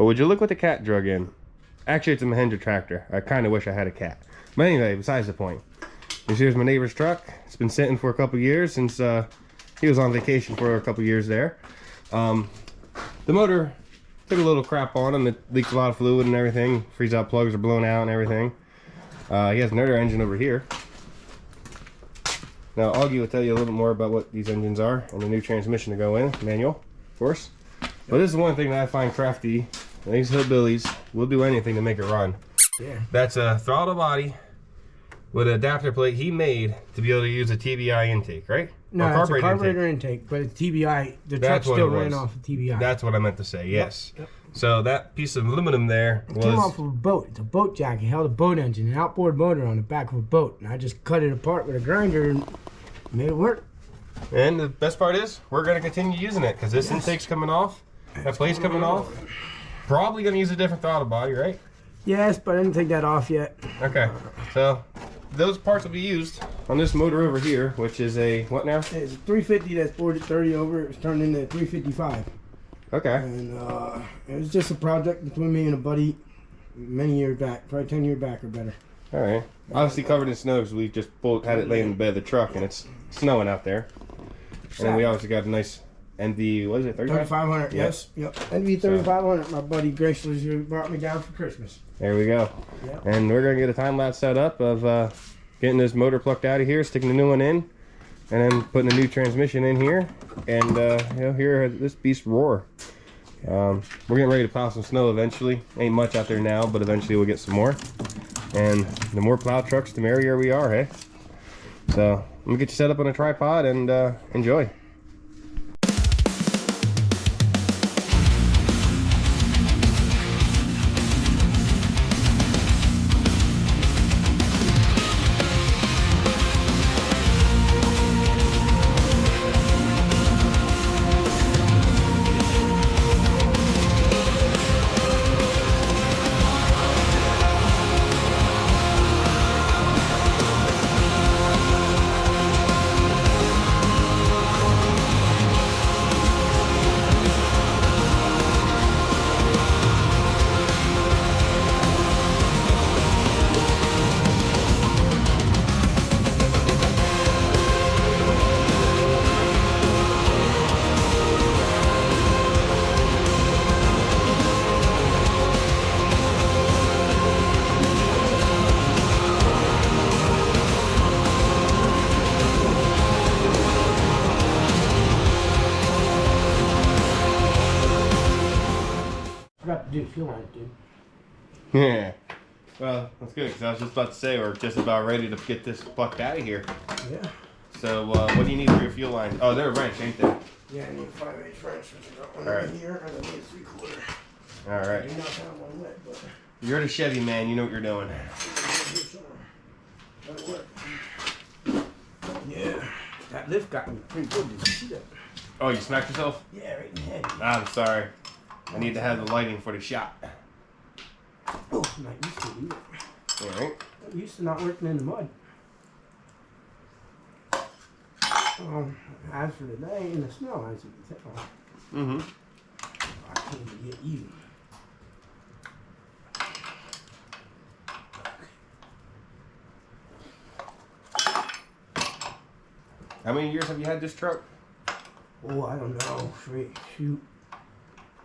But would you look what the cat drug in? Actually, it's a Mahindra tractor. I kind of wish I had a cat. But anyway, besides the point. Here's my neighbor's truck. It's been sitting for a couple years since he was on vacation for a couple years there. The motor took a little crap on him. It leaks a lot of fluid and everything. Freeze out plugs are blown out and everything. He has another engine over here. Now Augie will tell you a little bit more about what these engines are and the new transmission to go in, manual, of course. But this is one thing that I find crafty. These hillbillies will do anything to make it run. Yeah. That's a throttle body with an adapter plate he made to be able to use a TBI intake, right? No, it's a carburetor intake, but it's TBI. The truck still ran off of TBI. That's what I meant to say, yes. Yep. So that piece of aluminum there it came off of a boat. It's a boat jack. It held a boat engine, an outboard motor on the back of a boat. And I just cut it apart with a grinder and made it work. And the best part is, we're going to continue using it because this intake's coming off. That plate's coming off. Probably going to use a different throttle body, right? Yes, but I didn't take that off yet. Okay. So those parts will be used on this motor over here, which is a, what now? It's a 350 that's bored at 30 over. It was turned into a 355. Okay. And it was just a project between me and a buddy many years back, probably 10 years back or better. All right. Obviously covered in snow because we just had it laying in the bed of the truck and it's snowing out there. And then we obviously got a nice NV, what is it, 3500? Yes. Yep. NV 3500. My buddy graciously brought me down for Christmas. There we go. Yep. And we're going to get a time lapse set up of getting this motor plucked out of here, sticking the new one in, and then putting a new transmission in here, and you know, hear this beast roar. We're getting ready to plow some snow eventually. Ain't much out there now, but eventually we'll get some more. And the more plow trucks, the merrier we are, hey? So I'm gonna get you set up on a tripod and enjoy. Forgot to do fuel lines, dude. Yeah. Well, that's good because I was just about to say we're just about ready to get this plucked out of here. Yeah. So what do you need for your fuel line? Oh, they're a wrench, ain't they? Yeah, I need a 5/8 wrench, which I got one All right right. here, and I need a 3/4. All right. I do not have one wet, but You're the Chevy man. You know what you're doing. that'll work. Yeah. That lift got me pretty good. Did you see that? Oh, you smacked yourself? Yeah, right in the head. I'm sorry. I need to have the lighting for the shot. Oh, I'm not used to it either. All right. I'm used to not working in the mud. As for today, in the snow, as you can tell, Mm-hmm. I came to get you. How many years have you had this truck? Oh, I don't know. Shoot.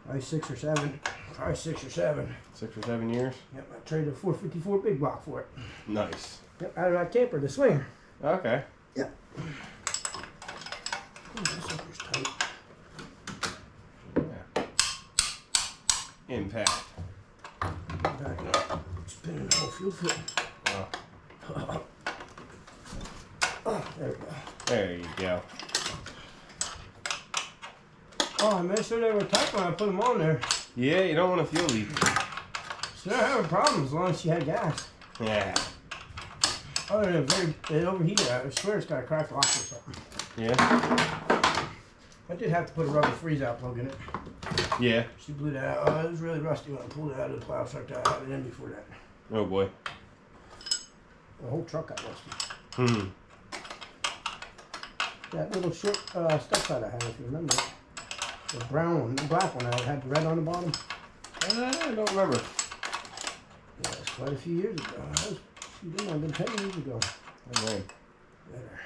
Probably 6 or 7. Probably 6 or 7. 6 or 7 years? Yep, I traded a 454 big block for it. Nice. Yep, out of that camper, the swinger. Okay. Yep. Oh, this sucker's tight. Yeah. Impact. Back up. Spinning the whole fuel filter. Oh. Oh, there we go. There you go. Oh, I made sure they were tight when I put them on there. Yeah, you don't want a fuel leak. So I have a problem as long as she had gas. Yeah. Other than it overheated. I swear it's got a cracked lock or something. Yeah? I did have to put a rubber freeze-out plug in it. Yeah. She blew that out. Oh, it was really rusty when I pulled it out of the plow truck. I had it in before that. Oh boy. The whole truck got rusty. Hmm. That little short step side I had, if you remember. The brown one, the black one, I had the red on the bottom. I don't remember. Yeah, it's quite a few years ago. She didn't have been 10 years ago. Oh, man. Better.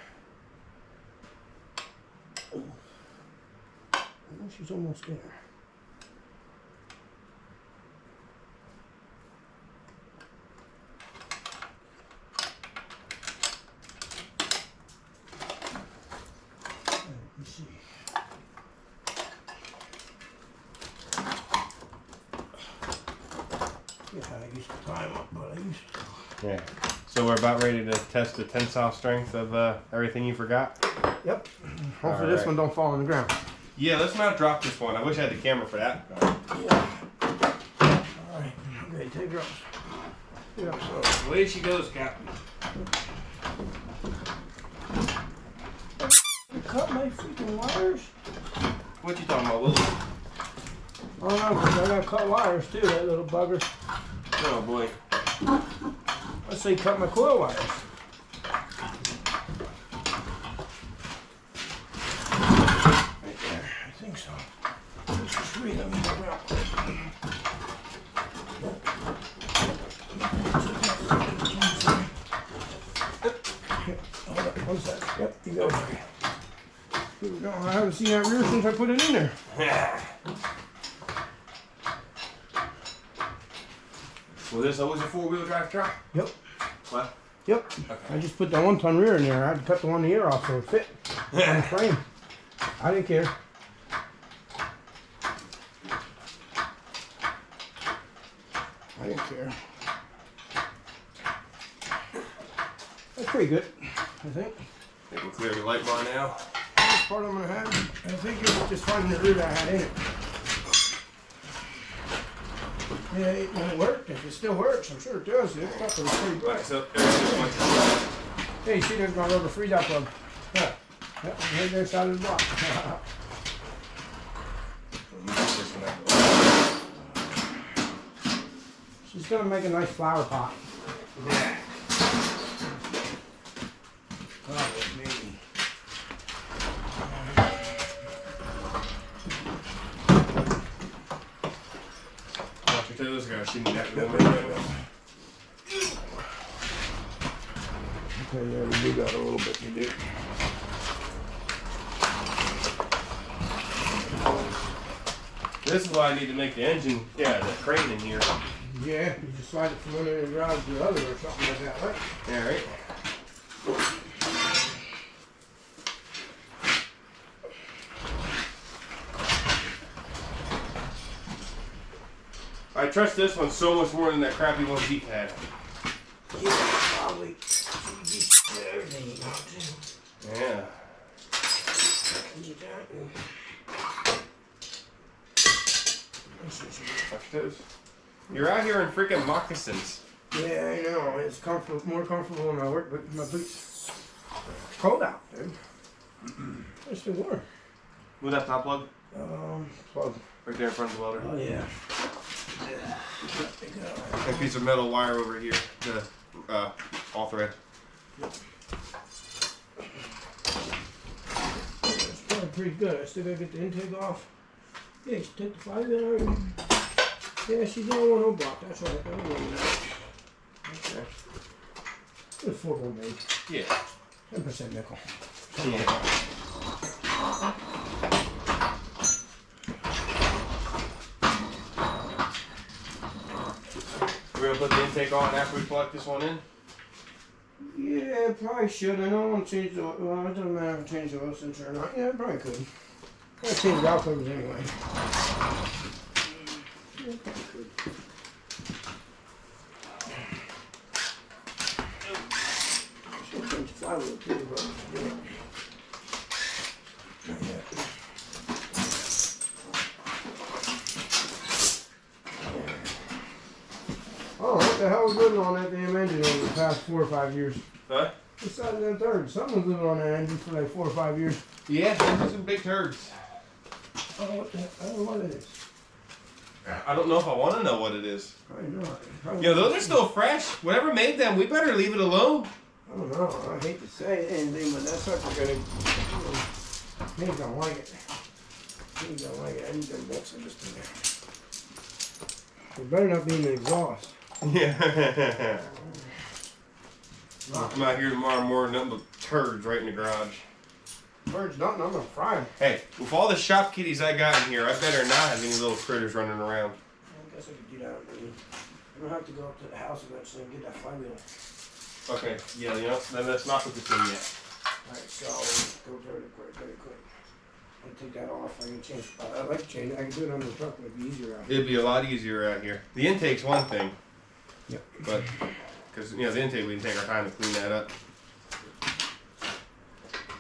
Oh, she's almost there. Let me see. Yeah, I used to time up, but I used to. Yeah. So we're about ready to test the tensile strength of everything you forgot? Yep. Hopefully this one don't fall on the ground. Yeah, let's not drop this one. I wish I had the camera for that. Yeah. Alright, okay, take her up. Yeah, so. Away she goes, Captain. You cut my freaking wires? What you talking about, Willie? Oh no, 'cause I gotta cut wires too, that little bugger. Oh boy. Let's say cut my coil wires. Right there, I think so. This is three, let me go around. Hold on, one sec. Yep, you go. Here we go. I haven't seen that rear since I put it in there. Was this always a 4-wheel drive truck? Yep. What? Yep. Okay. I just put the 1-ton rear in there. I had to cut the one ear off so it fit on the frame. I didn't care. I didn't care. That's pretty good, I think. I think we'll clear the light bar now. This part I'm gonna have, I think it was just finding the rear that I had in it. Yeah, it worked. If it still works, I'm sure it does. It's got pretty Alright, bright. so everything's much. Hey, you see there's my rubber freeze out plug. Yeah. Yep, right there side of the block. She's gonna make a nice flower pot. Yeah. Oh, maybe. Watch your toes, guys. She need that to go. Okay, yeah, we do got a little bit to do. This is why I need to make the engine, the crane in here. Yeah, you just slide it from one end of the garage to the other or something like that, right? Yeah, right? I trust this one so much more than that crappy one Jeep had. Yeah, probably. Everything you got to. Yeah. Watch those. You're out here in freaking moccasins. Yeah, I know. It's comfortable, more comfortable in my work, but my boots. It's cold out, dude. It's still warm. Move that top plug. Plug. Right there in front of the welder. Oh yeah. That piece of metal wire over here. The all thread. It's probably pretty good. I still gotta get the intake off. Yeah, you take the 5 in already. Yeah, she's the only one who blocked. That's right. I don't know that. Okay. It's 4-hole made. Yeah. 10% nickel. Yeah. We're gonna put the intake on after we plug this one in? Yeah, probably should. I don't want to change the oil. Well, it doesn't matter if I change the oil sensor or not. Yeah, I probably could. I'll change the valve covers anyway. Yeah, probably could. Should change the flywheel too, but yeah. Not yet. Oh, what the hell was living on that damn engine over the past 4 or 5 years? Huh? Besides that third, someone's living on that engine for like 4 or 5 years. Yeah, those are some big turds. Oh, what the heck? I don't know what it is. I don't know if I want to know what it is. Probably not. You know, those are still fresh. Whatever made them, we better leave it alone. I don't know. I hate to say anything, but that sucker's gonna. He ain't gonna like it. He ain't gonna like it. I need them bolts in just in there. It better not be in the exhaust. Yeah. I'm out here tomorrow morning, nothing but turds right in the garage. Birds, nothing. I'm gonna fry them. Hey, with all the shop kitties I got in here, I better not have any little critters running around. I guess I could get out. I'm gonna have to go up to the house eventually and get that flywheel. Okay, yeah, you know, let's not put this in yet. Alright, so go very quick. I'll take that off. I can change. I like to change it. I can do it on the truck, but it'd be easier out here. It'd be a lot easier out here. The intake's one thing. Yep. But, because, you know, the intake, we can take our time to clean that up.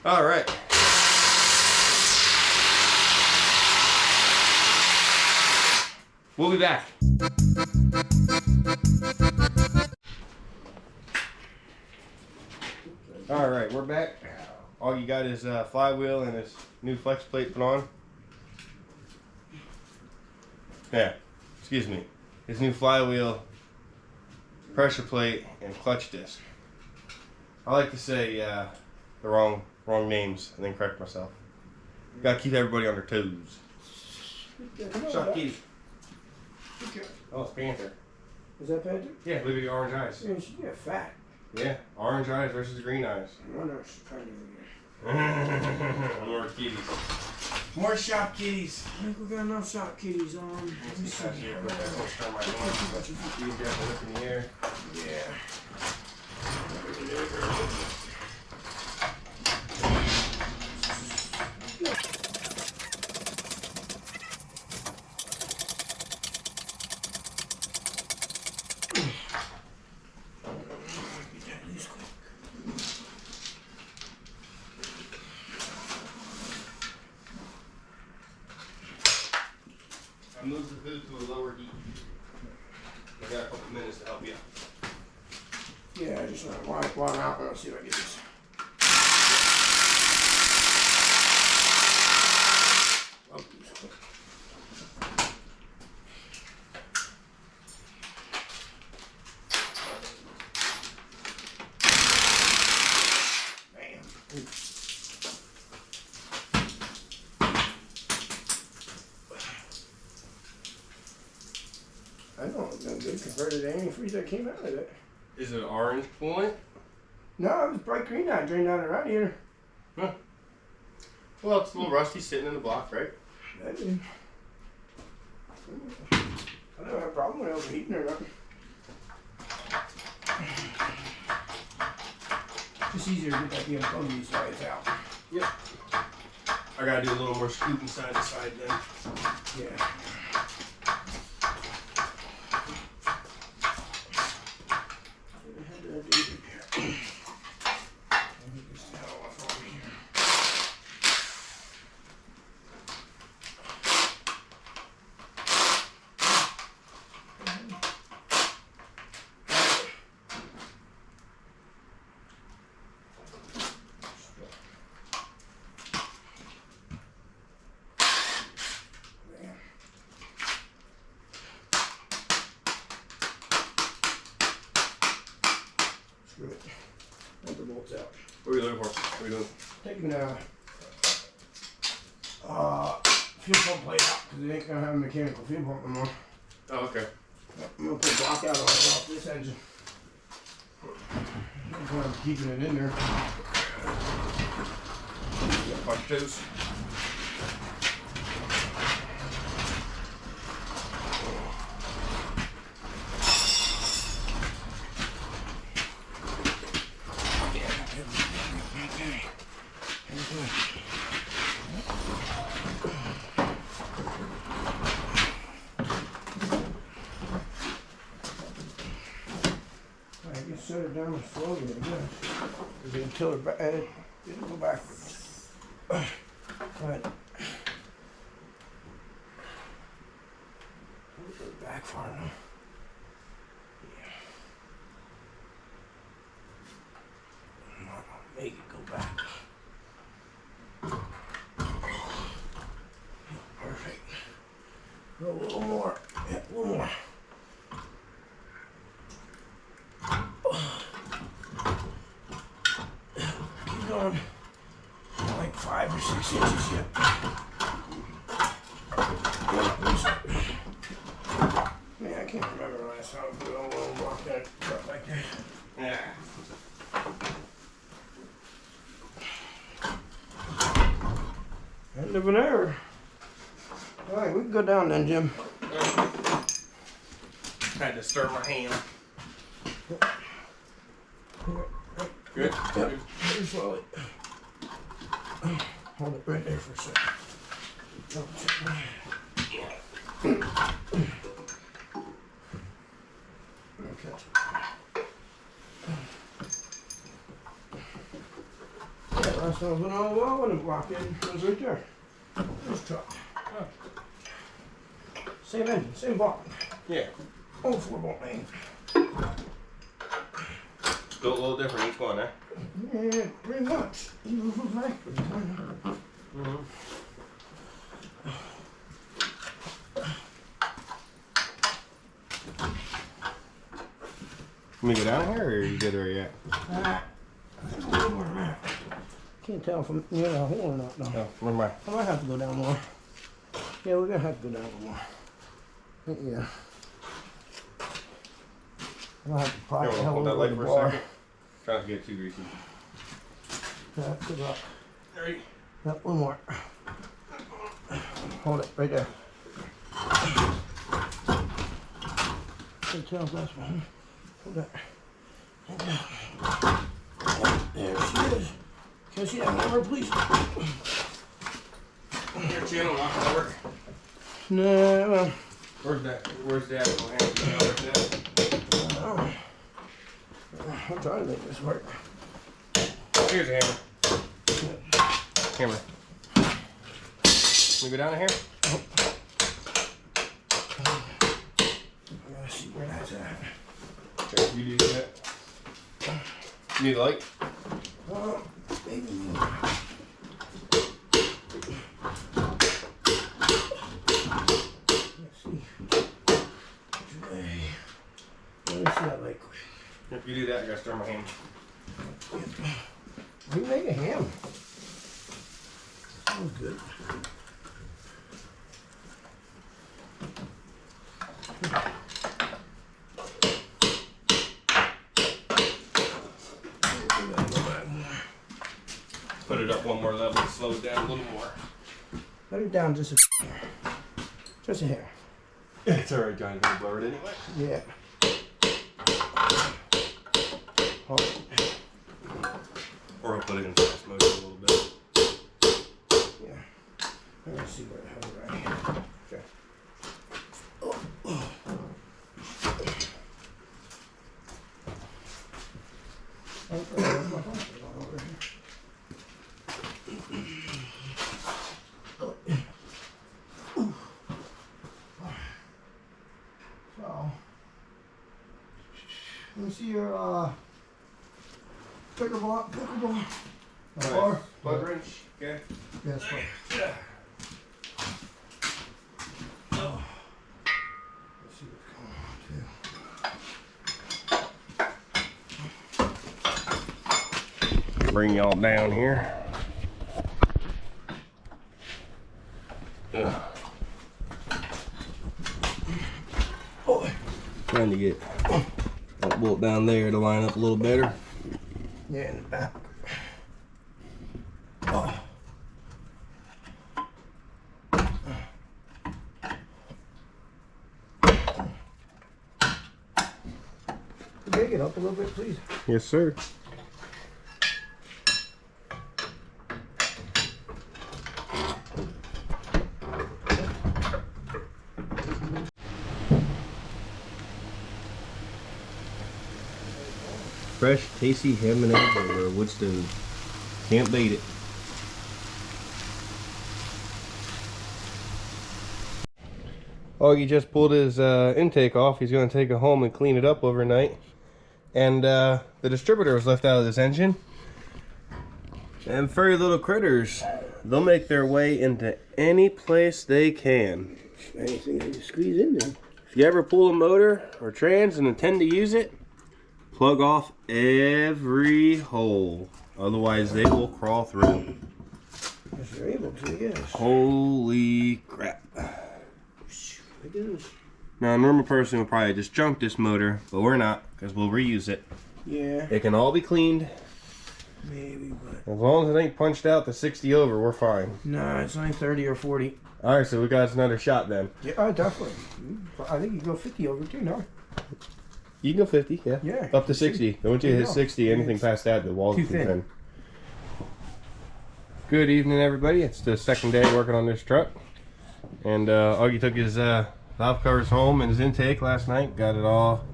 Alright. We'll be back. Alright, we're back. All you got is flywheel and this new flex plate put on. Yeah, excuse me. His new flywheel, pressure plate, and clutch disc. I like to say the wrong names and then correct myself. Gotta keep everybody on their toes. Shop kitty. Oh, it's Panther. Is that Panther? Yeah, look at the orange eyes. Yeah, she get fat. Yeah, orange eyes versus green eyes. I wonder if she's pregnant again. More kitties. More shop kitties. I think we got enough shop kitties on. Let me see. You definitely look in the air. Yeah. I moved the hood to a lower heat. I got a couple minutes to help you. Yeah, I just want to while I'm out, I'll see if I get this. I know, good compared to the antifreeze that came out of it. Is it orange coolant? No, it was bright green. I drained out around here. Huh. Well, it's a little rusty sitting in the block, right? That did. I don't have a problem with overheating or nothing. It's easier to get that damn plug these sides out. Yep. I gotta do a little more scooping side to side then. Yeah. Screw it. Let the bolts out. What are you looking for? What are you doing? Taking the fuel pump plate out because it ain't gonna have a mechanical fuel pump no more. Oh, okay. I'm gonna put a block out off this engine. That's why I'm keeping it in there. Punch toes. I guess set it down slowly, I guess. Because it'll tilt it back, it'll go backwards. But we'll go back far enough. Yeah. I'm not gonna make it go back. Perfect. Go a little more. Yeah, a little more. Keep going. Like 5 or 6 inches yet. Man, I can't That's how good I want to rock that truck like that. Yeah. End of an error. All right, we can go down then, Jim. Had to stir my hand. Good. Yep. Very slowly. Hold it right there for a second. Okay. Yeah, last time I was on the wall when it walked in, it was right there. This truck. Same engine, same block. Yeah. Oh, 4-bolt main. Built a little different each one, eh? Yeah, pretty much. Even from factory. Let me go down here, or are you good where you at? Can't tell if I'm near the hole or not, though. Oh, where am I? I might have to go down more. Yeah, we're gonna have to go down more. Yeah. I'm gonna have to pry You the want to hell hold that over light the for a bar. second? Try not to get too greasy. Yeah, good luck. Ready? Yep, one more. Hold it right there. Can't tell if that's one. Hold that. There she is. Can I see that hammer, please? Your channel lock will work. No, well. Where's that? Where's the actual hammer? I'll try to make this work. Here's a hammer. Hammer. Can we go down here? Oh. I gotta see where that's at. Okay, you do that. You need a light? Maybe. Let's see. Let me see that light quick. If you do that, I gotta stir my hand. We make a ham. Sounds good. Put it up one more level and slow it down a little more. Let it down just a hair. It's alright, Johnny's gonna blow it anyway. Yeah. Oh. Or I'll put it in fast mode a little bit. Yeah. Let's see where the hell we're at here. Okay. So, let me see your pickleball. Or Plug wrench, okay. yes, what? Yeah. Let's see what's going on too. Bring y'all down here. Oh, Trying to get that bolt down there to line up a little better. yeah, in the back. Oh. Take it up a little bit, please. Yes, sir. Fresh, tasty ham and eggs over a wood stove. Can't beat it. Augie just pulled his intake off. He's going to take it home and clean it up overnight. And the distributor was left out of this engine. And furry little critters, they'll make their way into any place they can. Anything they can squeeze in there. If you ever pull a motor or trans and intend to use it, plug off every hole. Otherwise, they will crawl through. If you're able to, yes. Holy crap. Look at this. Now, a normal person would probably just junk this motor, but we're not, because we'll reuse it. Yeah. It can all be cleaned. Maybe, but... As long as it ain't punched out to 60 over, we're fine. Nah, it's only 30 or 40. Alright, so we got another shot then. Yeah, definitely. I think you can go 50 over too, no? You can go 50, yeah. Yeah. Up to 60. Once you hit 60, anything past that, the wall's too thin. Good evening, everybody. It's the second day working on this truck. And Augie took his valve covers home and his intake last night. Got it all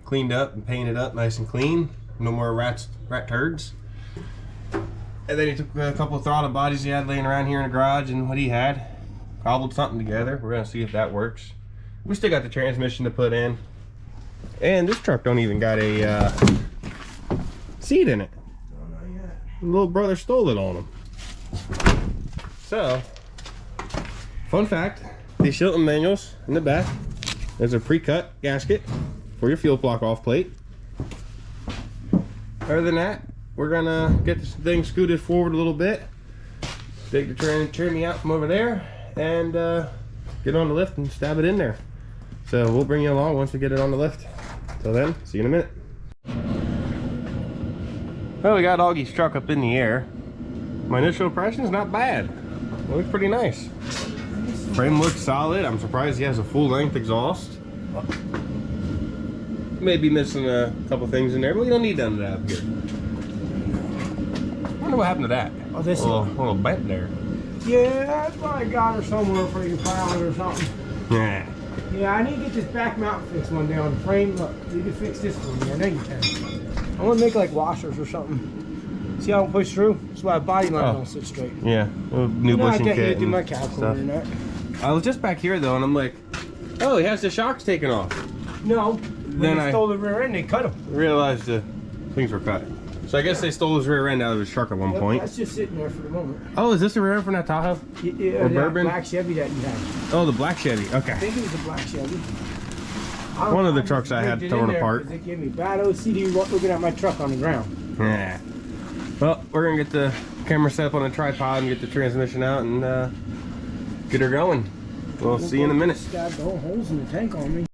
cleaned up and painted up nice and clean. No more rat turds. And then he took a couple of throttle bodies he had laying around here in the garage and what he had. Cobbled something together. We're going to see if that works. We still got the transmission to put in. And this truck don't even got a seat in it. No, not yet. Little brother stole it on him. So, fun fact, these Shilton manuals in the back, there's a pre-cut gasket for your fuel block off plate. Other than that, we're gonna get this thing scooted forward a little bit, take the trim out from over there, and get on the lift and stab it in there. So we'll bring you along once we get it on the lift. Till then, see you in a minute. Well, we got Augie's truck up in the air. My initial impression is not bad. It looks pretty nice. Frame looks solid. I'm surprised he has a full length exhaust. Maybe missing a couple things in there, but we don't need none of that up here. I wonder what happened to that. Oh, this a little bent there. Yeah, that's why I got her somewhere for your pilot or something. Yeah. Yeah, I need to get this back mount fixed one day on the frame. Look, you can fix this one. Yeah, I know you can. I want to make like washers or something. See how it push through? That's why the body line don't sit straight. Yeah, new bushing kit. I do my calculator and that. I was just back here though, and I'm like, oh, he has the shocks taken off. No, then I stole the rear end. They cut them. Realized the things were cut. So I guess they stole his rear end out of his truck at one point. That's just sitting there for the moment. Oh, is this the rear end from that Tahoe? Yeah, or that Bourbon? black Chevy that you had. Oh, the black Chevy. Okay. I think it was a black Chevy. One of the trucks I had torn apart. They gave me bad OCD looking at my truck on the ground. Yeah. Well, we're gonna get the camera set up on a tripod and get the transmission out and get her going. We'll see you in a minute. Stabbed the whole holes in the tank on me.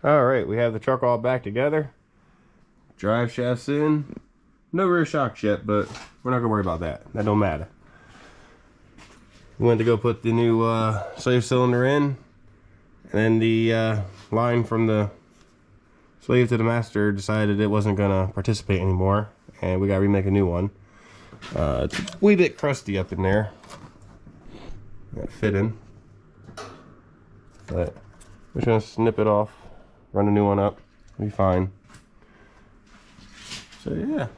Alright, we have the truck all back together. Drive shafts in. No rear shocks yet, but we're not going to worry about that. That don't matter. We went to go put the new slave cylinder in, and then the line from the slave to the master decided it wasn't gonna participate anymore, and we gotta remake a new one. It's a wee bit crusty up in there. Got fit in, but we're just gonna snip it off, run a new one up, be fine. So yeah,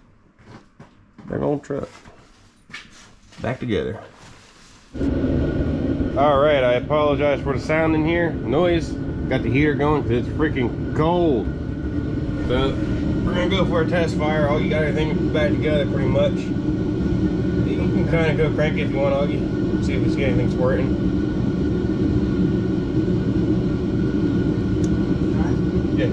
big old truck back together. All right, I apologize for the sound in here, noise. Got the heater going because it's freaking cold. So we're gonna go for a test fire. All you got everything back together pretty much. You can kind of go crank it if you want, Augie. See if we see anything squirting. Yeah.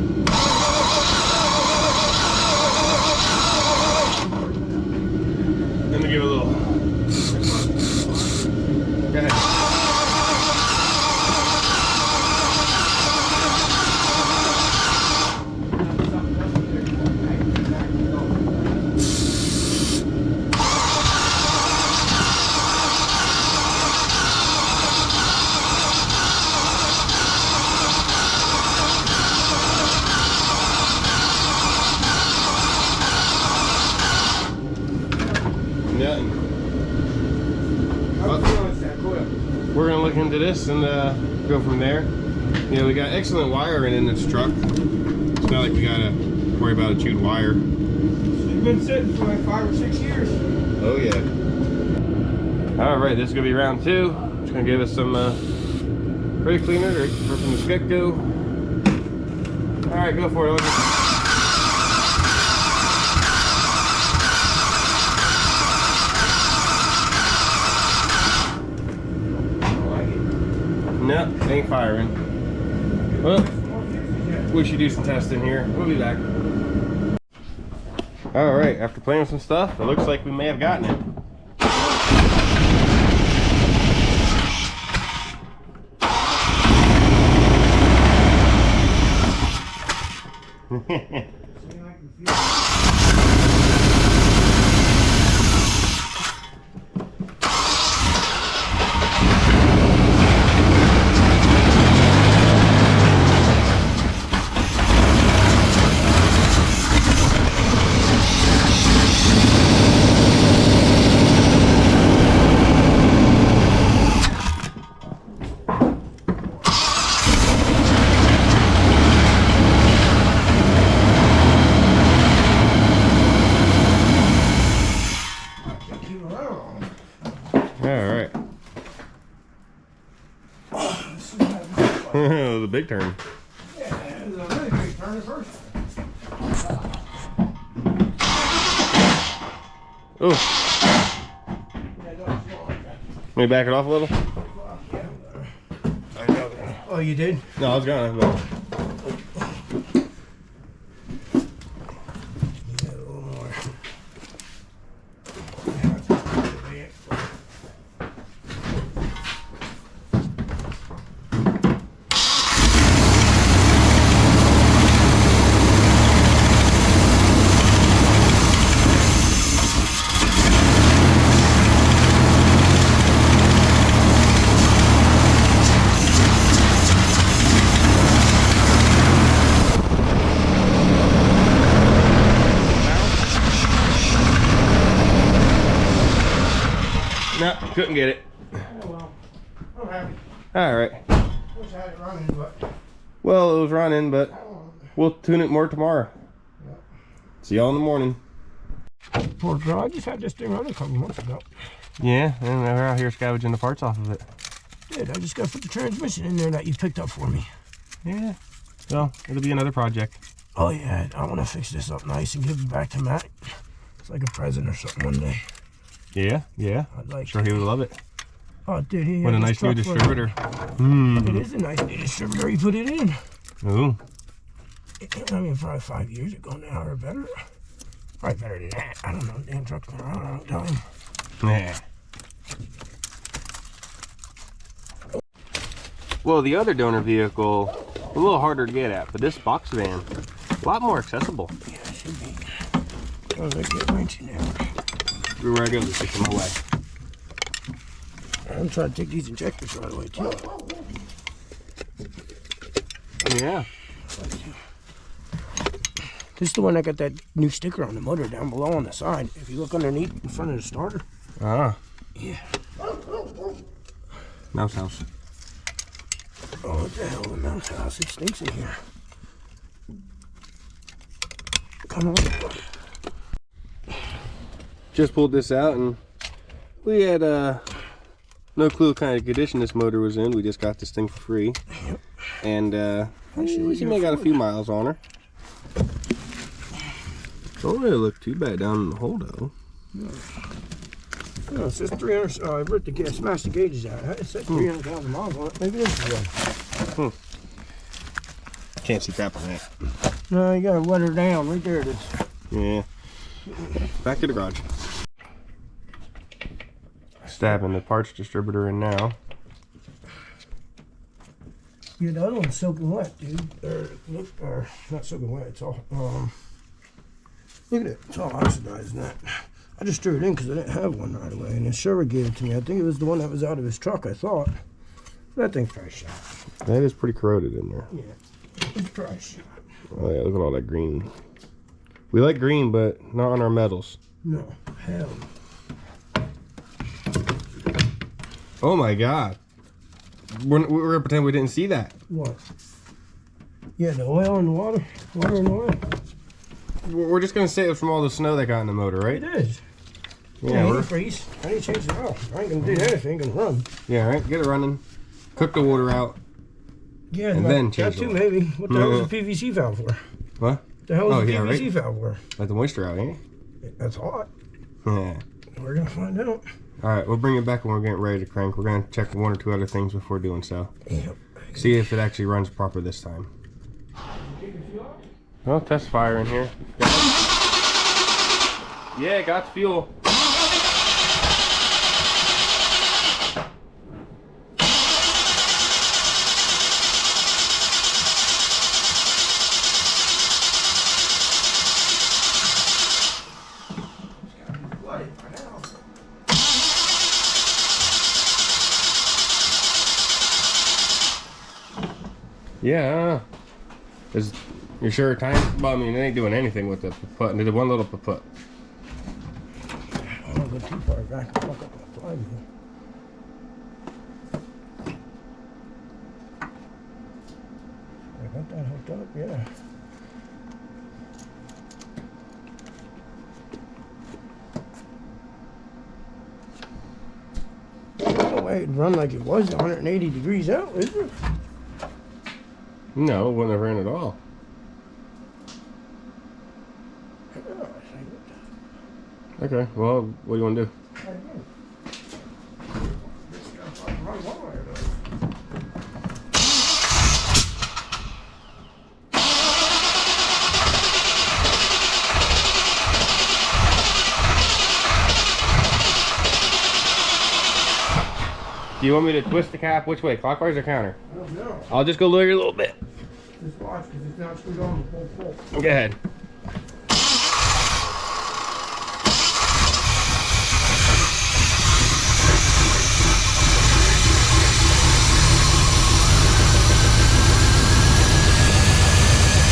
Let me give it a little. Go ahead. We're gonna look into this and go from there. You know, we got excellent wiring in this truck. It's not like we gotta worry about a chewed wire. It's been sitting for like 5 or 6 years. Oh yeah. All right, this is gonna be round 2. It's gonna give us some brake cleaner from the get-go. All right, go for it. No, it ain't firing. Well, we should do some testing here. We'll be back. All right, after playing with some stuff, it looks like we may have gotten it. Alright. The big turn. Yeah, it was a really big turn at first. Oh. Let me back it off a little. Oh, you did? No, I was gonna. But... Yeah, a little more. No, couldn't get it. Oh well, I'm happy. Alright. Wish I had it running, but... Well, it was running, but we'll tune it more tomorrow. Yep. See y'all in the morning. Poor girl, I just had this thing running a couple months ago. Yeah, and we're out here scavenging the parts off of it. Good, I just got to put the transmission in there that you picked up for me. Yeah. Well, it'll be another project. Oh yeah, I want to fix this up nice and give it back to Matt. It's like a present or something one day. Yeah, yeah. I'd like Sure he would love it. Oh, dude, he What a nice new distributor. It is a nice new distributor he put it in. Ooh. I mean, probably 5 years ago now or better. Probably better than that. I don't know. Damn truck's been around a long time. Yeah. Well, the other donor vehicle, a little harder to get at, but this box van, a lot more accessible. Yeah, it should be. Oh, they get wrenching now. Everywhere I go, they stick in my way. I'm trying to take these injectors right away too. Yeah. This is the one that got that new sticker on the motor down below on the side. If you look underneath in front of the starter. Ah. Yeah. Mouse house. Oh, what the hell, the mouse house? It stinks in here. Come on. Just pulled this out and we had no clue what kind of condition this motor was in. We just got this thing for free. Yep. And she may got a few miles on her. Don't really look too bad down in the hole though. No, it says 300. I ripped the gas, smashed the gauges out. It said 300,000 miles on it. Maybe this is one. Can't see crap on that. No, you gotta wet her down. Right there it is. Yeah. Back to the garage. Stabbing the parts distributor in now. Yeah, the other one's soaking wet, dude. Or not soaking wet. It's all. Look at it. It's all oxidized and that. I just threw it in because I didn't have one right away, and then Sherry gave it to me. I think it was the one that was out of his truck, I thought. That thing's probably shot. That is pretty corroded in there. Yeah, it's probably shot. Oh yeah, look at all that green. We like green, but not on our metals. No, hell. Oh my God. We're gonna pretend we didn't see that. What? Yeah, the oil and the water. Water and oil. We're just gonna say it was from all the snow that got in the motor, right? It is. Yeah, we're freeze. I need to change the oil. I ain't gonna do anything. Gonna run. Yeah, right. Get it running. Cook the water out. Yeah, and then change that the too, oil. maybe. What the hell is a PVC valve for? What? The hell is a yeah, PVC right? valve for? Let the moisture out, ain't That's hot. it? Yeah. We're gonna find out. All right, we'll bring it back when we're getting ready to crank. We're gonna check one or two other things before doing so. Yep. See if it actually runs proper this time. Well, test fire in here. Yeah, got fuel. Yeah. Is you sure time? Well, I mean, it ain't doing anything with the put. Did one little put. I don't go too far back and fuck up my flywheel. I got that hooked up, yeah. There's no way it'd run like it was 180 degrees out, is there? No, it wouldn't have ran at all. Okay, well, what do you want to do? Do you want me to twist the cap which way, clockwise or counter? I don't know. I'll just go lower a little bit. Just watch, because it's not screwed on the full full. Go ahead.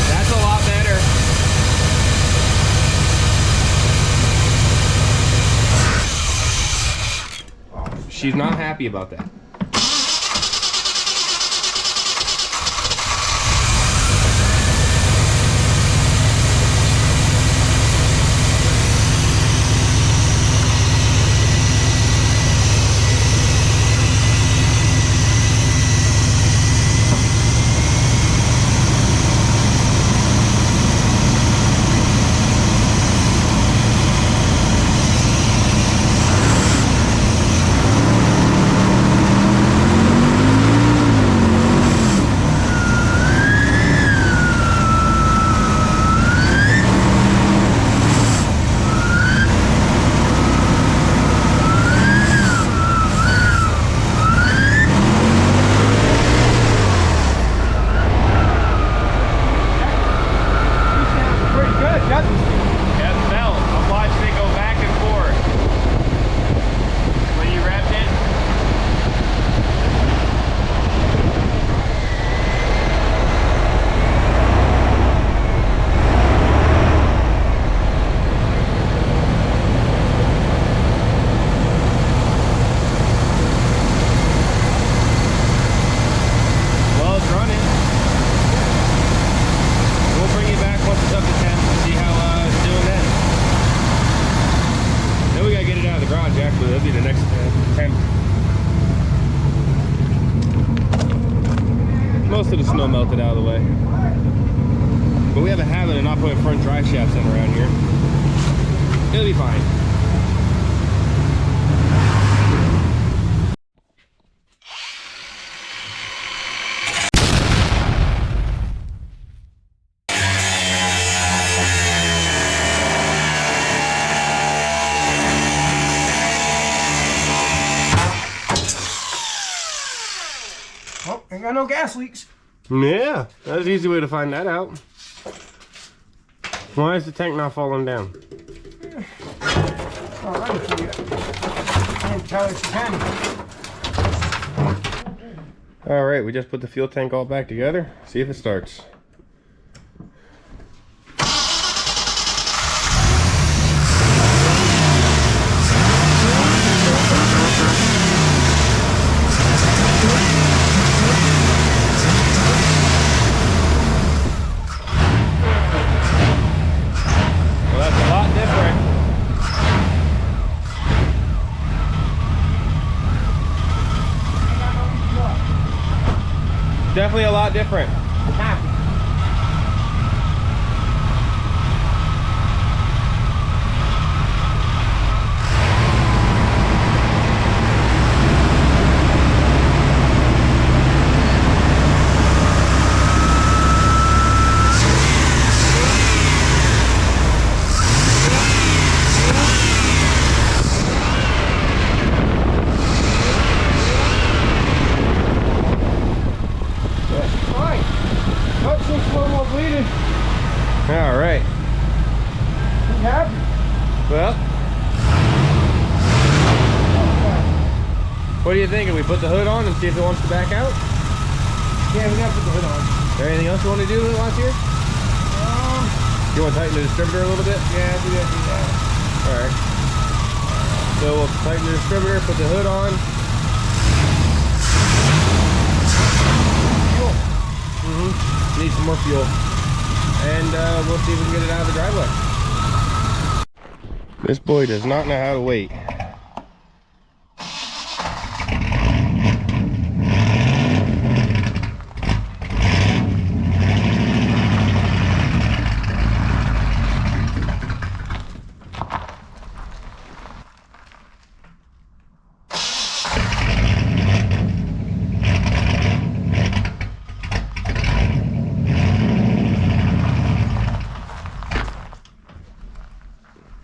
That's a lot better. She's not happy about that. most of the snow melted out of the way. But we have a habit of not putting front drive shafts in around here. It'll be fine. Oh, ain't got no gas leaks. Yeah, that's an easy way to find that out. Why is the tank not falling down? Alright for you. Can't tell if you can. Alright, we just put the fuel tank all back together. See if it starts. Definitely a lot different. All right. Well, what do you think? If we put the hood on and see if it wants to back out? Yeah, we gotta put the hood on. Is there anything else you want to do while it's here? You want to tighten the distributor a little bit? Yeah, we gotta do that. All right. So we'll tighten the distributor, put the hood on. Fuel. Need some more fuel. And we'll see if we can get it out of the driveway. This boy does not know how to wait.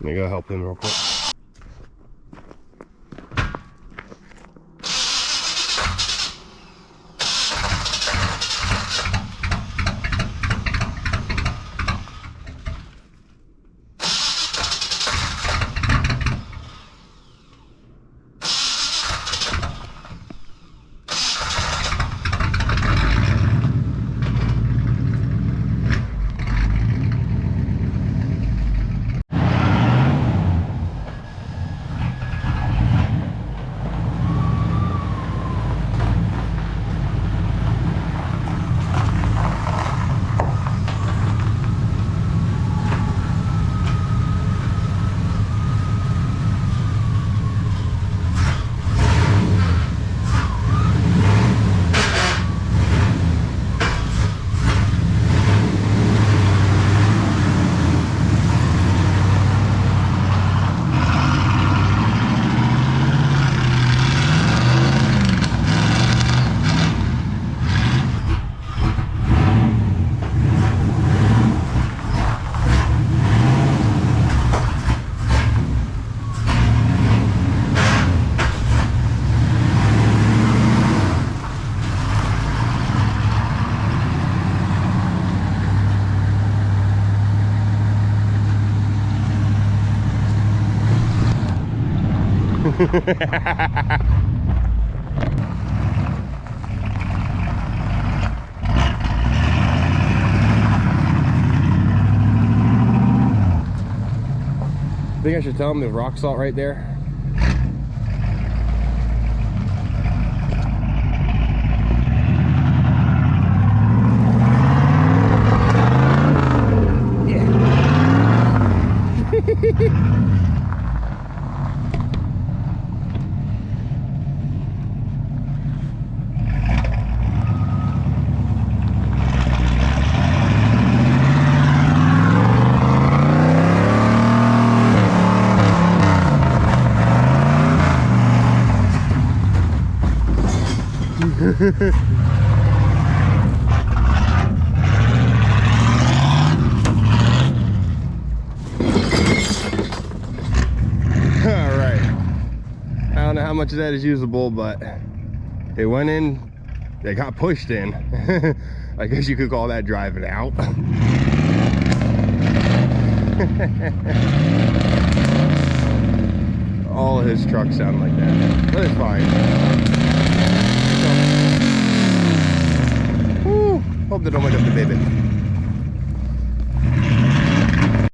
Let me go help him real quick. Think I should tell him there's rock salt right there? Alright. I don't know how much of that is usable, but it went in, it got pushed in. I guess you could call that driving out. All of his trucks sound like that, but it's fine. Woo, hope they don't wake up the baby.